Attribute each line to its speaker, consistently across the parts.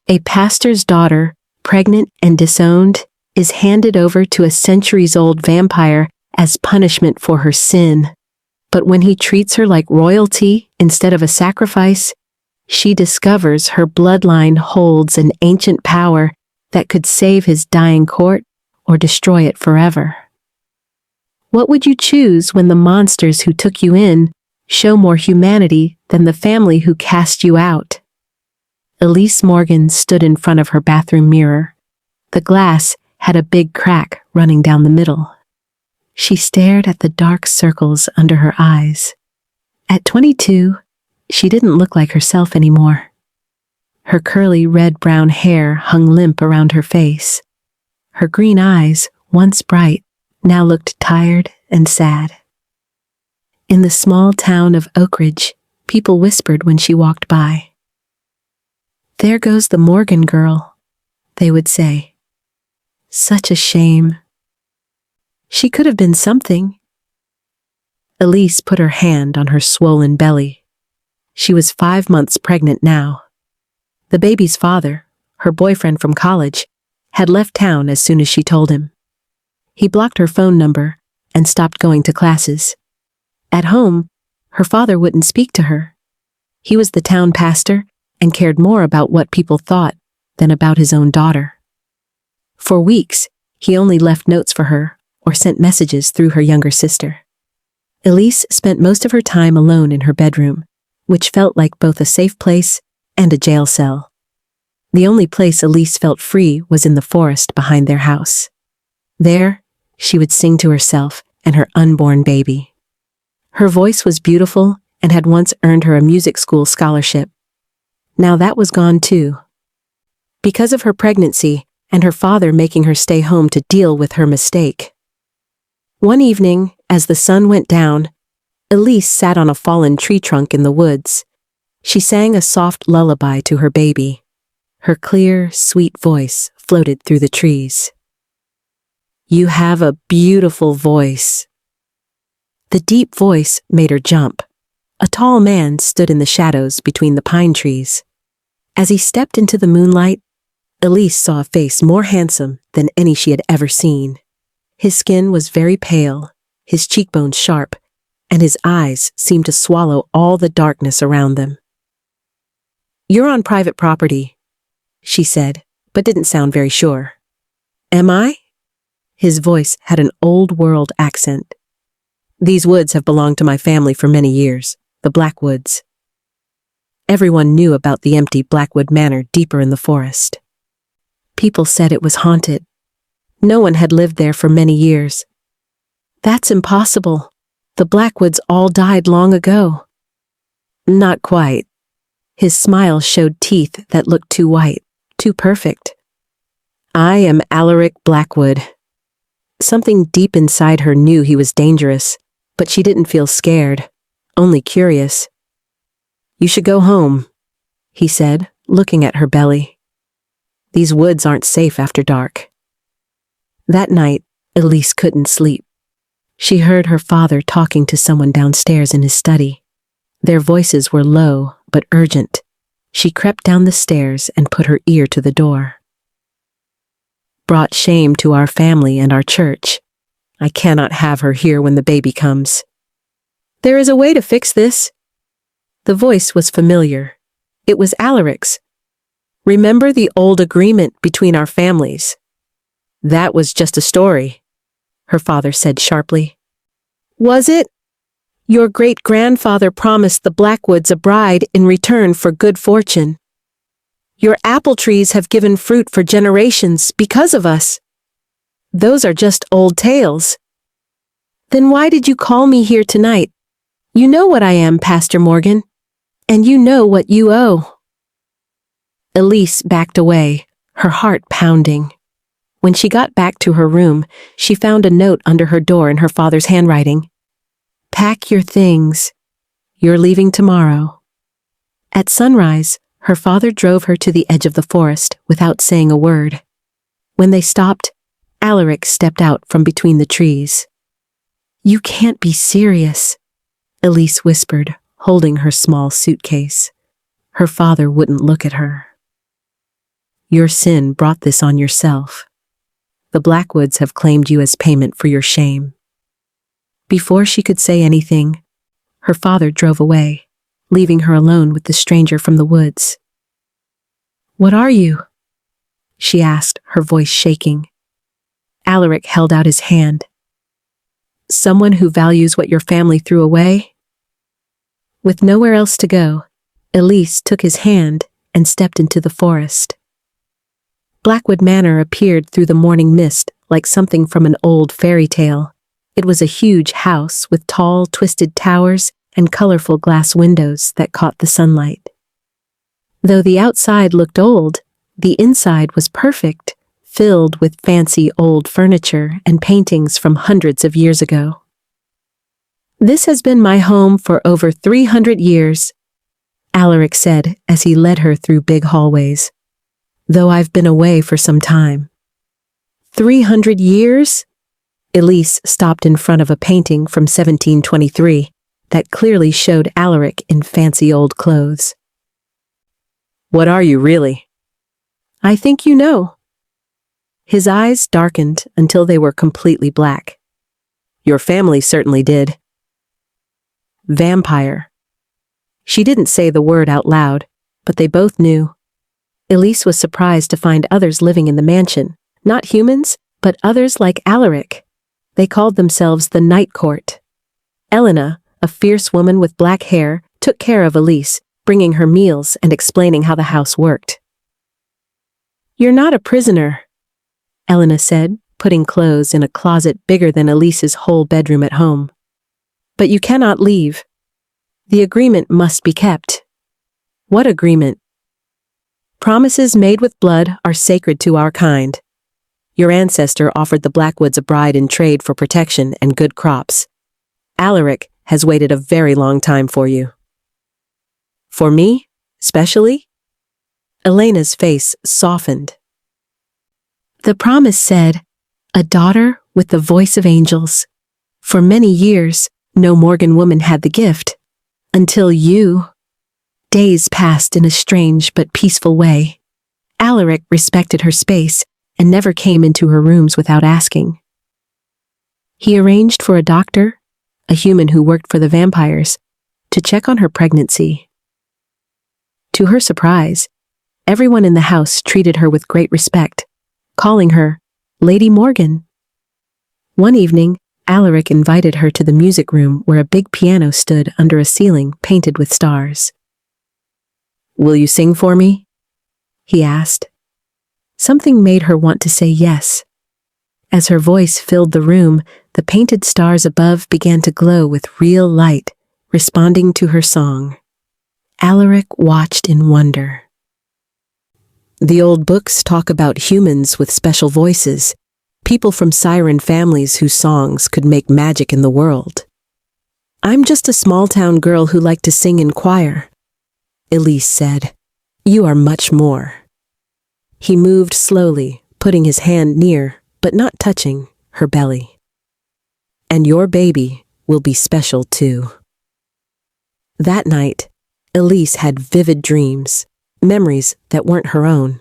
Speaker 1: A pastor's daughter, pregnant and disowned, is handed over to a centuries-old vampire as punishment for her sin. But when he treats her like royalty instead of a sacrifice, she discovers her bloodline holds an ancient power that could save his dying court or destroy it forever. What would you choose when the monsters who took you in show more humanity than the family who cast you out? Elise Morgan stood in front of her bathroom mirror. The glass had a big crack running down the middle. She stared at the dark circles under her eyes. At 22, she didn't look like herself anymore. Her curly red-brown hair hung limp around her face. Her green eyes, once bright, now looked tired and sad. In the small town of Oak Ridge, people whispered when she walked by. "There goes the Morgan girl," they would say. Such a shame. She could have been something. Elise put her hand on her swollen belly. She was 5 months pregnant now. The baby's father, her boyfriend from college, had left town as soon as she told him. He blocked her phone number and stopped going to classes. At home, her father wouldn't speak to her. He was the town pastor and cared more about what people thought than about his own daughter. For weeks, he only left notes for her or sent messages through her younger sister. Elise spent most of her time alone in her bedroom, which felt like both a safe place and a jail cell. The only place Elise felt free was in the forest behind their house. There, she would sing to herself and her unborn baby. Her voice was beautiful and had once earned her a music school scholarship. Now that was gone too. Because of her pregnancy and her father making her stay home to deal with her mistake. One evening, as the sun went down, Elise sat on a fallen tree trunk in the woods. She sang a soft lullaby to her baby. Her clear, sweet voice floated through the trees. "You have a beautiful voice." The deep voice made her jump. A tall man stood in the shadows between the pine trees. As he stepped into the moonlight, Elise saw a face more handsome than any she had ever seen. His skin was very pale, his cheekbones sharp, and his eyes seemed to swallow all the darkness around them. "You're on private property," she said, but didn't sound very sure. "Am I?" His voice had an old-world accent. "These woods have belonged to my family for many years, the Blackwoods." Everyone knew about the empty Blackwood Manor deeper in the forest. People said it was haunted. No one had lived there for many years. "That's impossible. The Blackwoods all died long ago." "Not quite." His smile showed teeth that looked too white, too perfect. "I am Alaric Blackwood." Something deep inside her knew he was dangerous, but she didn't feel scared, only curious. "You should go home," he said, looking at her belly. "These woods aren't safe after dark." That night, Elise couldn't sleep. She heard her father talking to someone downstairs in his study. Their voices were low but urgent. She crept down the stairs and put her ear to the door. "Brought shame to our family and our church. I cannot have her here when the baby comes." "There is a way to fix this." The voice was familiar. It was Alaric's. "Remember the old agreement between our families?" "That was just a story," her father said sharply. "Was it? Your great-grandfather promised the Blackwoods a bride in return for good fortune. Your apple trees have given fruit for generations because of us. Those are just old tales." "Then why did you call me here tonight? You know what I am, Pastor Morgan, and you know what you owe." Elise backed away, her heart pounding. When she got back to her room, she found a note under her door in her father's handwriting. "Pack your things. You're leaving tomorrow." At sunrise, her father drove her to the edge of the forest without saying a word. When they stopped, Alaric stepped out from between the trees. "You can't be serious," Elise whispered, holding her small suitcase. Her father wouldn't look at her. Your sin brought this on yourself. The Blackwoods have claimed you as payment for your shame." Before she could say anything, her father drove away, leaving her alone with the stranger from the woods. "What are you?" she asked, her voice shaking. Alaric held out his hand. "Someone who values what your family threw away?" With nowhere else to go, Elise took his hand and stepped into the forest. Blackwood Manor appeared through the morning mist like something from an old fairy tale. It was a huge house with tall, twisted towers and colorful glass windows that caught the sunlight. Though the outside looked old, the inside was perfect, filled with fancy old furniture and paintings from hundreds of years ago. "This has been my home for over 300 years, Alaric said as he led her through big hallways. "Though I've been away for some time." 300 years? Elise stopped in front of a painting from 1723 that clearly showed Alaric in fancy old clothes. "What are you really?" "I think you know." His eyes darkened until they were completely black. "Your family certainly did." "Vampire." She didn't say the word out loud, but they both knew. Elise was surprised to find others living in the mansion, not humans, but others like Alaric. They called themselves the Night Court. Elena, a fierce woman with black hair, took care of Elise, bringing her meals and explaining how the house worked. "You're not a prisoner," Elena said, putting clothes in a closet bigger than Elise's whole bedroom at home. "But you cannot leave. The agreement must be kept." "What agreement?" "Promises made with blood are sacred to our kind. Your ancestor offered the Blackwoods a bride in trade for protection and good crops. Alaric has waited a very long time for you." "For me, specially?" Elena's face softened. "The promise said, a daughter with the voice of angels. For many years, no Morgan woman had the gift. Until you." Days passed in a strange but peaceful way. Alaric respected her space and never came into her rooms without asking. He arranged for a doctor, a human who worked for the vampires, to check on her pregnancy. To her surprise, everyone in the house treated her with great respect, calling her Lady Morgan. One evening, Alaric invited her to the music room where a big piano stood under a ceiling painted with stars. "Will you sing for me?" he asked. Something made her want to say yes. As her voice filled the room, the painted stars above began to glow with real light, responding to her song. Alaric watched in wonder. The old books talk about humans with special voices, people from siren families whose songs could make magic in the world. "I'm just a small-town girl who liked to sing in choir," Elise said. "You are much more." He moved slowly, putting his hand near, but not touching, her belly. "And your baby will be special too." That night, Elise had vivid dreams, memories that weren't her own.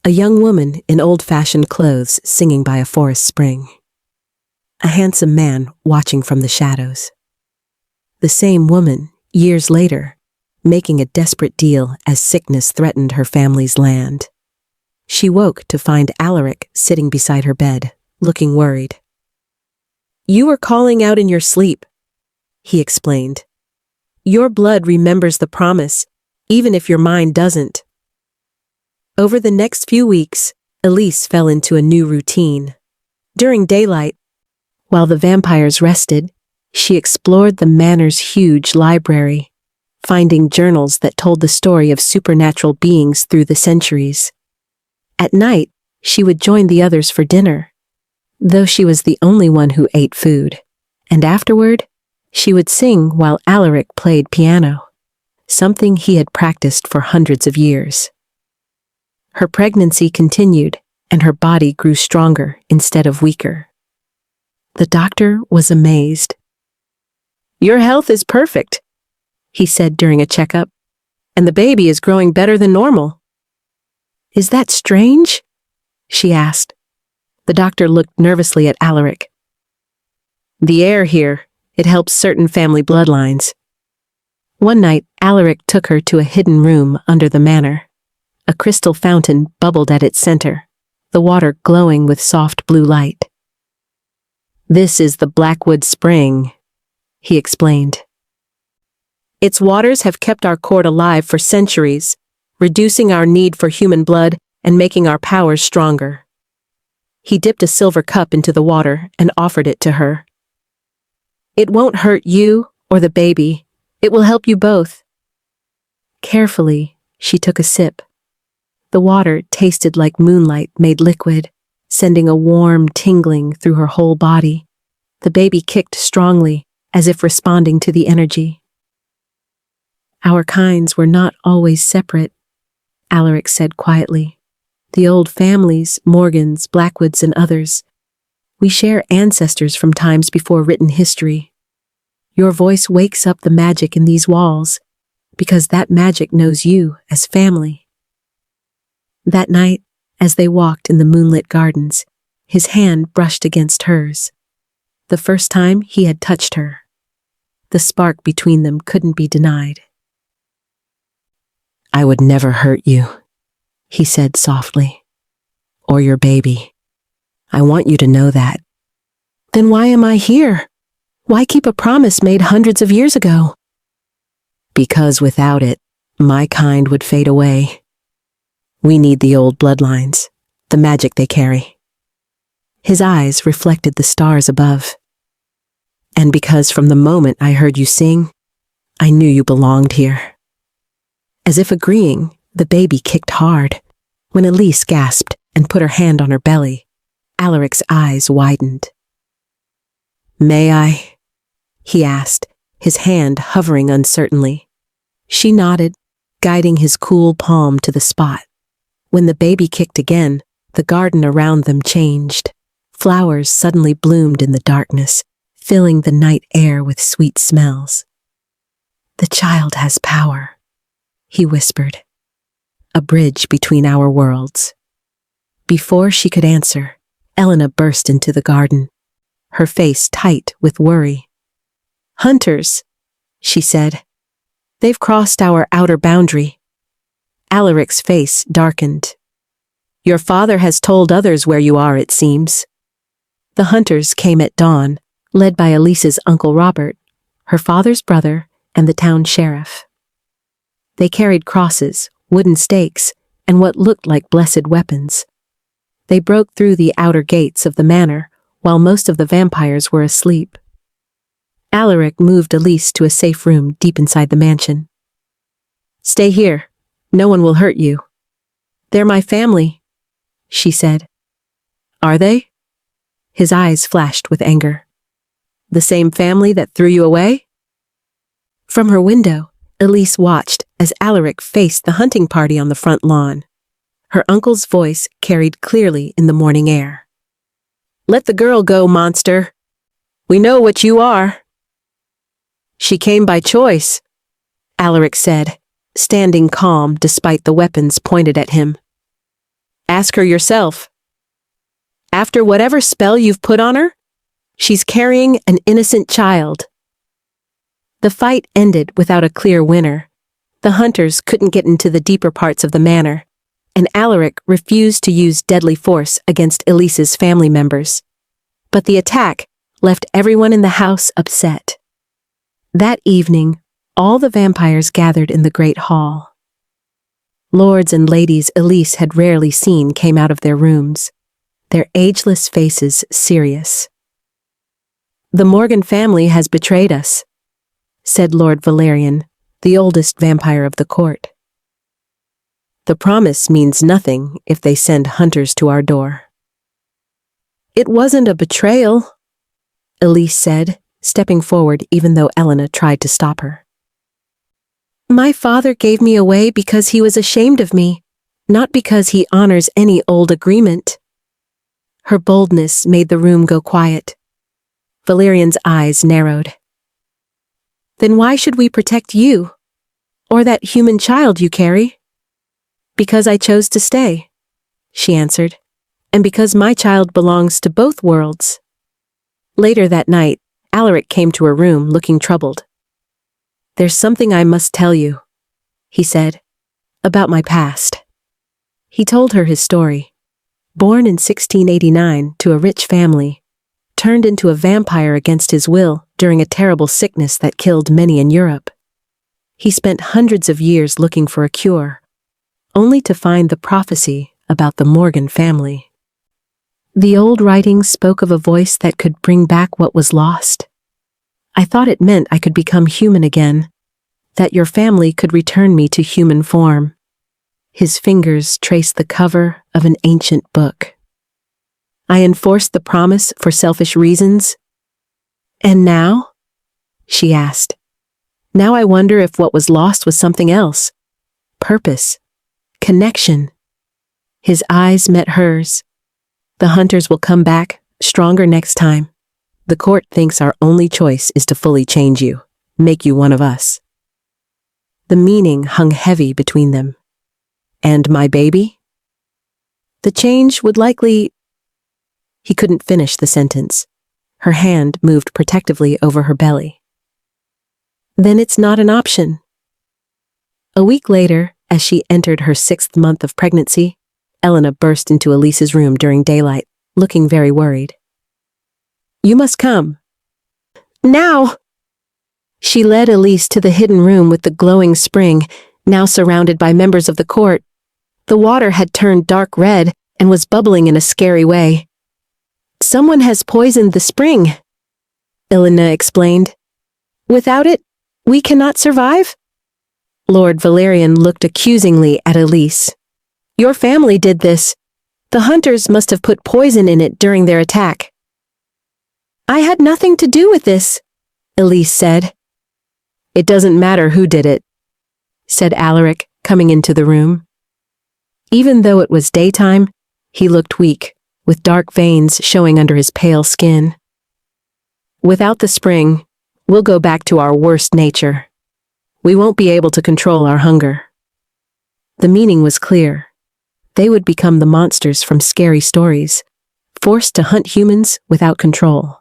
Speaker 1: A young woman in old-fashioned clothes singing by a forest spring. A handsome man watching from the shadows. The same woman, years later, making a desperate deal as sickness threatened her family's land. She woke to find Alaric sitting beside her bed, looking worried. "You were calling out in your sleep," he explained. "Your blood remembers the promise, even if your mind doesn't." Over the next few weeks, Elise fell into a new routine. During daylight, while the vampires rested, she explored the manor's huge library, finding journals that told the story of supernatural beings through the centuries. At night, she would join the others for dinner, though she was the only one who ate food. And afterward, she would sing while Alaric played piano, something he had practiced for hundreds of years. Her pregnancy continued, and her body grew stronger instead of weaker. The doctor was amazed. "Your health is perfect," he said during a checkup, "and the baby is growing better than normal." Is that strange? She asked. The doctor looked nervously at Alaric. The air here, it helps certain family bloodlines. One night, Alaric took her to a hidden room under the manor. A crystal fountain bubbled at its center, the water glowing with soft blue light. This is the Blackwood Spring, he explained. Its waters have kept our court alive for centuries, reducing our need for human blood and making our powers stronger. He dipped a silver cup into the water and offered it to her. It won't hurt you or the baby. It will help you both. Carefully, she took a sip. The water tasted like moonlight made liquid, sending a warm tingling through her whole body. The baby kicked strongly, as if responding to the energy. Our kinds were not always separate, Alaric said quietly. The old families, Morgans, Blackwoods, and others. We share ancestors from times before written history. Your voice wakes up the magic in these walls, because that magic knows you as family. That night, as they walked in the moonlit gardens, his hand brushed against hers. The first time he had touched her. The spark between them couldn't be denied. I would never hurt you, he said softly. Or your baby. I want you to know that. Then why am I here? Why keep a promise made hundreds of years ago? Because without it, my kind would fade away. We need the old bloodlines, the magic they carry. His eyes reflected the stars above. And because from the moment I heard you sing, I knew you belonged here. As if agreeing, the baby kicked hard. When Elise gasped and put her hand on her belly, Alaric's eyes widened. May I? He asked, his hand hovering uncertainly. She nodded, guiding his cool palm to the spot. When the baby kicked again, the garden around them changed. Flowers suddenly bloomed in the darkness, filling the night air with sweet smells. The child has power, he whispered. A bridge between our worlds. Before she could answer, Elena burst into the garden, her face tight with worry. Hunters, she said. They've crossed our outer boundary. Alaric's face darkened. Your father has told others where you are, it seems. The hunters came at dawn, led by Elise's Uncle Robert, her father's brother, and the town sheriff. They carried crosses, wooden stakes, and what looked like blessed weapons. They broke through the outer gates of the manor, while most of the vampires were asleep. Alaric moved Elise to a safe room deep inside the mansion. Stay here. No one will hurt you. They're my family, she said. Are they? His eyes flashed with anger. The same family that threw you away? From her window, Elise watched as Alaric faced the hunting party on the front lawn. Her uncle's voice carried clearly in the morning air. Let the girl go, monster. We know what you are. She came by choice, Alaric said, standing calm despite the weapons pointed at him. Ask her yourself. After whatever spell you've put on her, she's carrying an innocent child. The fight ended without a clear winner. The hunters couldn't get into the deeper parts of the manor, and Alaric refused to use deadly force against Elise's family members. But the attack left everyone in the house upset. That evening, all the vampires gathered in the great hall. Lords and ladies Elise had rarely seen came out of their rooms, their ageless faces serious. The Morgan family has betrayed us, said Lord Valerian, the oldest vampire of the court. The promise means nothing if they send hunters to our door. It wasn't a betrayal, Elise said, stepping forward even though Elena tried to stop her. My father gave me away because he was ashamed of me, not because he honors any old agreement. Her boldness made the room go quiet. Valerian's eyes narrowed. Then why should we protect you? Or that human child you carry? Because I chose to stay, she answered, and because my child belongs to both worlds. Later that night, Alaric came to her room looking troubled. There's something I must tell you, he said, about my past. He told her his story. Born in 1689 to a rich family, turned into a vampire against his will during a terrible sickness that killed many in Europe. He spent hundreds of years looking for a cure, only to find the prophecy about the Morgan family. The old writings spoke of a voice that could bring back what was lost. I thought it meant I could become human again, that your family could return me to human form. His fingers traced the cover of an ancient book. I enforced the promise for selfish reasons. And now? She asked. Now I wonder if what was lost was something else. Purpose. Connection. His eyes met hers. The hunters will come back, stronger next time. The court thinks our only choice is to fully change you, make you one of us. The meaning hung heavy between them. And my baby? The change would likely... He couldn't finish the sentence. Her hand moved protectively over her belly. Then it's not an option. A week later, as she entered her 6th month of pregnancy, Elena burst into Elise's room during daylight, looking very worried. You must come. Now! She led Elise to the hidden room with the glowing spring, now surrounded by members of the court. The water had turned dark red and was bubbling in a scary way. Someone has poisoned the spring, Elena explained. Without it, we cannot survive? Lord Valerian looked accusingly at Elise. Your family did this. The hunters must have put poison in it during their attack. I had nothing to do with this, Elise said. It doesn't matter who did it, said Alaric, coming into the room. Even though it was daytime, he looked weak, with dark veins showing under his pale skin. Without the spring, we'll go back to our worst nature. We won't be able to control our hunger. The meaning was clear. They would become the monsters from scary stories, forced to hunt humans without control.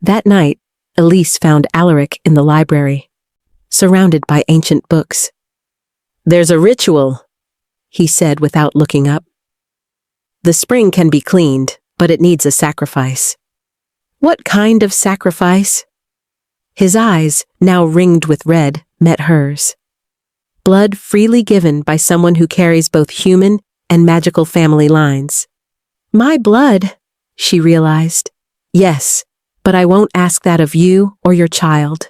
Speaker 1: That night, Elise found Alaric in the library, surrounded by ancient books. There's a ritual, he said without looking up. The spring can be cleaned, but it needs a sacrifice. What kind of sacrifice? His eyes, now ringed with red, met hers. Blood freely given by someone who carries both human and magical family lines. My blood, she realized. Yes, but I won't ask that of you or your child.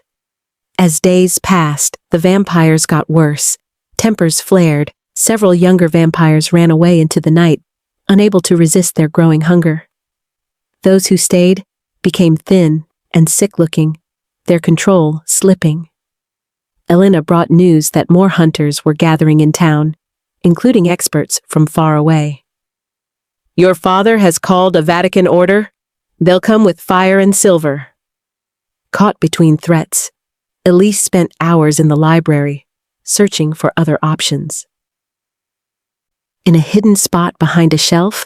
Speaker 1: As days passed, the vampires got worse. Tempers flared. Several younger vampires ran away into the night, unable to resist their growing hunger. Those who stayed became thin and sick-looking, their control slipping. Elena brought news that more hunters were gathering in town, including experts from far away. Your father has called a Vatican order. They'll come with fire and silver. Caught between threats, Elise spent hours in the library, searching for other options. In a hidden spot behind a shelf,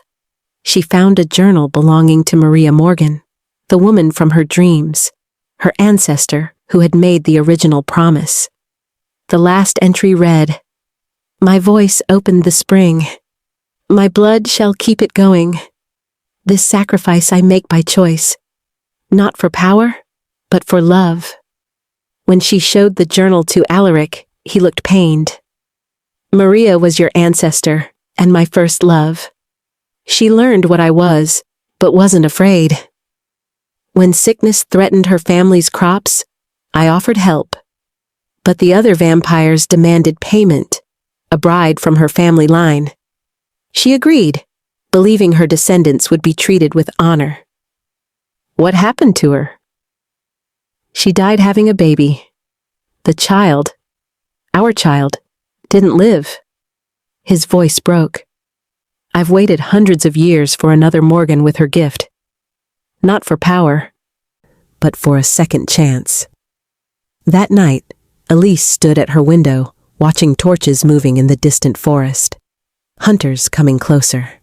Speaker 1: she found a journal belonging to Maria Morgan, the woman from her dreams, her ancestor who had made the original promise. The last entry read, My voice opened the spring. My blood shall keep it going. This sacrifice I make by choice, not for power, but for love. When she showed the journal to Alaric, he looked pained. Maria was your ancestor and my first love. She learned what I was, but wasn't afraid. When sickness threatened her family's crops, I offered help. But the other vampires demanded payment, a bride from her family line. She agreed, believing her descendants would be treated with honor. What happened to her? She died having a baby. The child, our child, didn't live. His voice broke. I've waited hundreds of years for another Morgan with her gift. Not for power, but for a second chance. That night, Elise stood at her window, watching torches moving in the distant forest. Hunters coming closer.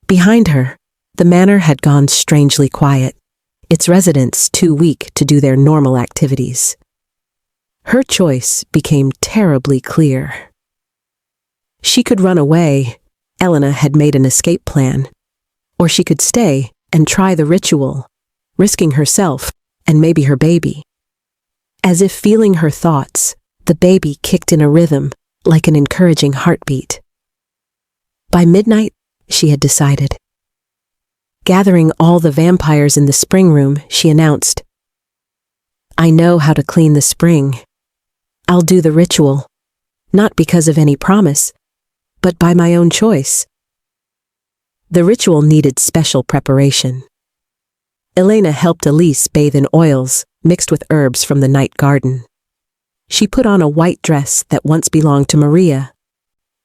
Speaker 1: Behind her, the manor had gone strangely quiet, its residents too weak to do their normal activities. Her choice became terribly clear. She could run away, Elena had made an escape plan, or she could stay and try the ritual, risking herself and maybe her baby. As if feeling her thoughts, the baby kicked in a rhythm, like an encouraging heartbeat. By midnight, she had decided. Gathering all the vampires in the spring room, she announced, "I know how to clean the spring. I'll do the ritual, not because of any promise, but by my own choice." The ritual needed special preparation. Elena helped Elise bathe in oils mixed with herbs from the night garden. She put on a white dress that once belonged to Maria,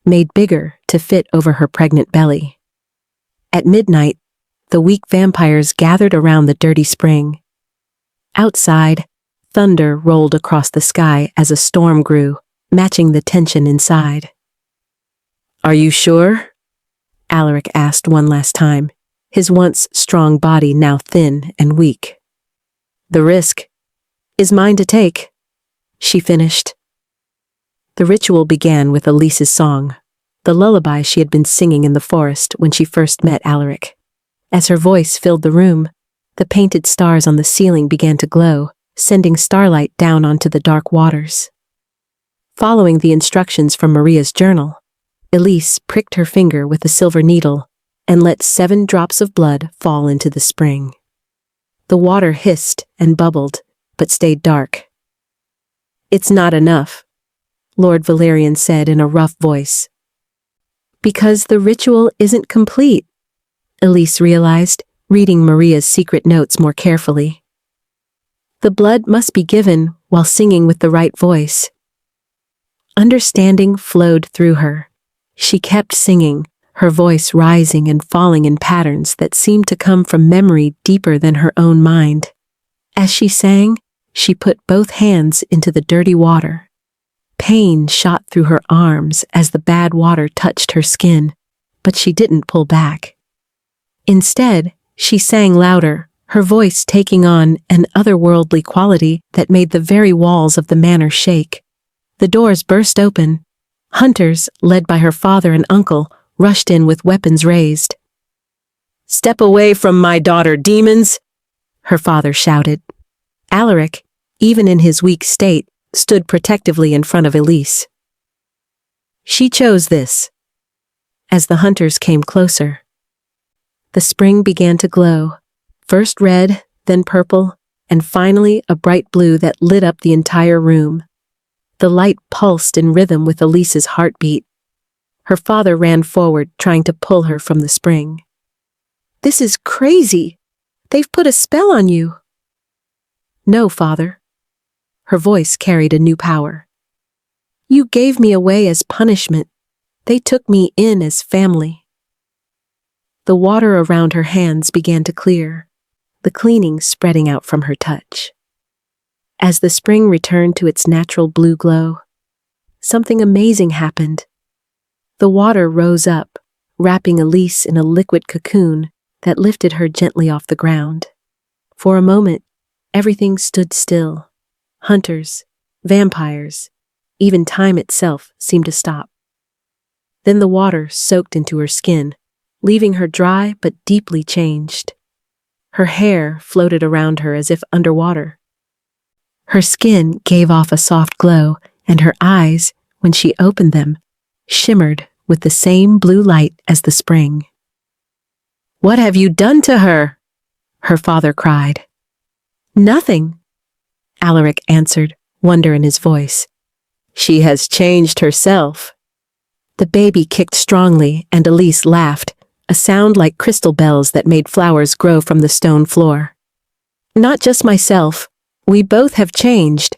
Speaker 1: made bigger to fit over her pregnant belly. At midnight, the weak vampires gathered around the dirty spring. Outside, thunder rolled across the sky as a storm grew, matching the tension inside. "Are you sure?" Alaric asked one last time, his once strong body now thin and weak. "The risk is mine to take," she finished. The ritual began with Elise's song, the lullaby she had been singing in the forest when she first met Alaric. As her voice filled the room, the painted stars on the ceiling began to glow, sending starlight down onto the dark waters. Following the instructions from Maria's journal, Elise pricked her finger with a silver needle and let 7 drops of blood fall into the spring. The water hissed and bubbled, but stayed dark. "It's not enough," Lord Valerian said in a rough voice. "Because the ritual isn't complete," Elise realized, reading Maria's secret notes more carefully. "The blood must be given while singing with the right voice." Understanding flowed through her. She kept singing, her voice rising and falling in patterns that seemed to come from memory deeper than her own mind. As she sang, she put both hands into the dirty water. Pain shot through her arms as the bad water touched her skin, but she didn't pull back. Instead, she sang louder, her voice taking on an otherworldly quality that made the very walls of the manor shake. The doors burst open. Hunters, led by her father and uncle, rushed in with weapons raised. "Step away from my daughter, demons!" her father shouted. Alaric, even in his weak state, stood protectively in front of Elise. She chose this. As the hunters came closer, the spring began to glow, first red, then purple, and finally a bright blue that lit up the entire room. The light pulsed in rhythm with Elise's heartbeat. Her father ran forward, trying to pull her from the spring. "This is crazy! They've put a spell on you!" "No, father." Her voice carried a new power. "You gave me away as punishment. They took me in as family." The water around her hands began to clear, the cleaning spreading out from her touch. As the spring returned to its natural blue glow, something amazing happened. The water rose up, wrapping Elise in a liquid cocoon that lifted her gently off the ground. For a moment, everything stood still. Hunters, vampires, even time itself seemed to stop. Then the water soaked into her skin, leaving her dry but deeply changed. Her hair floated around her as if underwater. Her skin gave off a soft glow, and her eyes, when she opened them, shimmered with the same blue light as the spring. "What have you done to her?" her father cried. "Nothing," Alaric answered, wonder in his voice. "She has changed herself." The baby kicked strongly, and Elise laughed, a sound like crystal bells that made flowers grow from the stone floor. "Not just myself. We both have changed."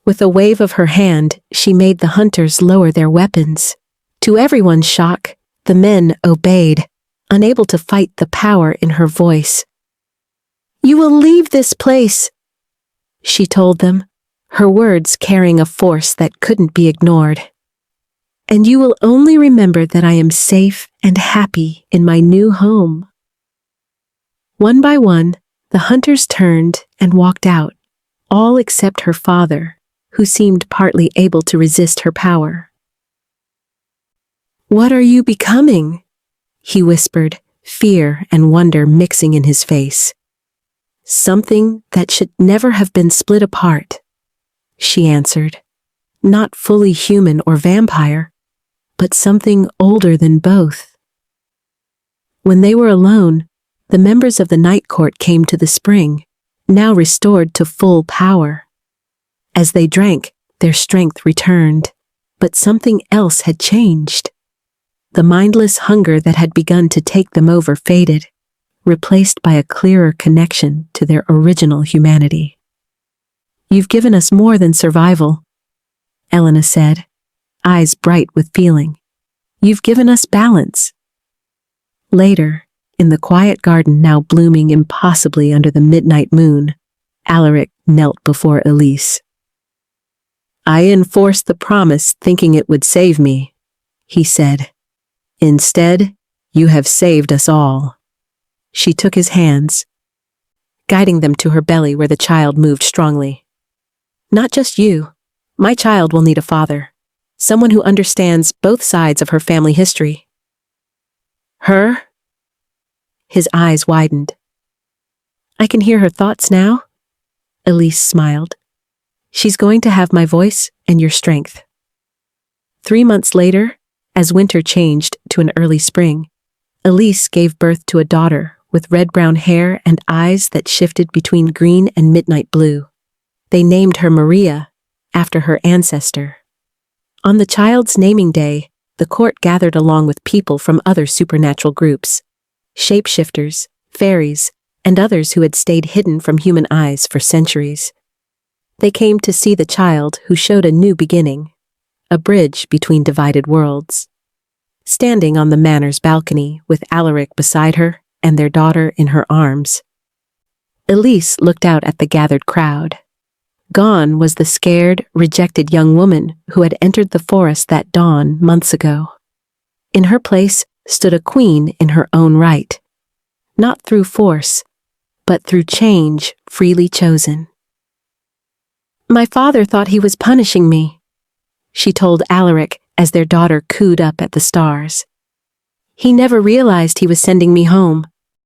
Speaker 1: With a wave of her hand, she made the hunters lower their weapons. To everyone's shock, the men obeyed, unable to fight the power in her voice. "You will leave this place," she told them, her words carrying a force that couldn't be ignored. And you will only remember that I am safe and happy in my new home. One by one, the hunters turned and walked out, all except her father, who seemed partly able to resist her power. "What are you becoming?" he whispered, fear and wonder mixing in his face. "Something that should never have been split apart," she answered. "Not fully human or vampire, but something older than both." When they were alone, the members of the Night Court came to the spring, now restored to full power. As they drank, their strength returned, but something else had changed. The mindless hunger that had begun to take them over faded, replaced by a clearer connection to their original humanity. "You've given us more than survival," Elena said, eyes bright with feeling. "You've given us balance." Later, in the quiet garden now blooming impossibly under the midnight moon, Alaric knelt before Elise. "I enforced the promise thinking it would save me," he said. "Instead, you have saved us all." She took his hands, guiding them to her belly where the child moved strongly. "Not just you. My child will need a father, someone who understands both sides of her family history." "Her?" His eyes widened. "I can hear her thoughts now," Elise smiled. "She's going to have my voice and your strength." 3 months later, as winter changed to an early spring, Elise gave birth to a daughter with red-brown hair and eyes that shifted between green and midnight blue. They named her Maria, after her ancestor. On the child's naming day, the court gathered along with people from other supernatural groups, shapeshifters, fairies, and others who had stayed hidden from human eyes for centuries. They came to see the child who showed a new beginning, a bridge between divided worlds. Standing on the manor's balcony with Alaric beside her and their daughter in her arms, Elise looked out at the gathered crowd. Gone was the scared, rejected young woman who had entered the forest that dawn months ago. In her place stood a queen in her own right, not through force, but through change freely chosen. "My father thought he was punishing me," she told Alaric as their daughter cooed up at the stars. "He never realized he was sending me home.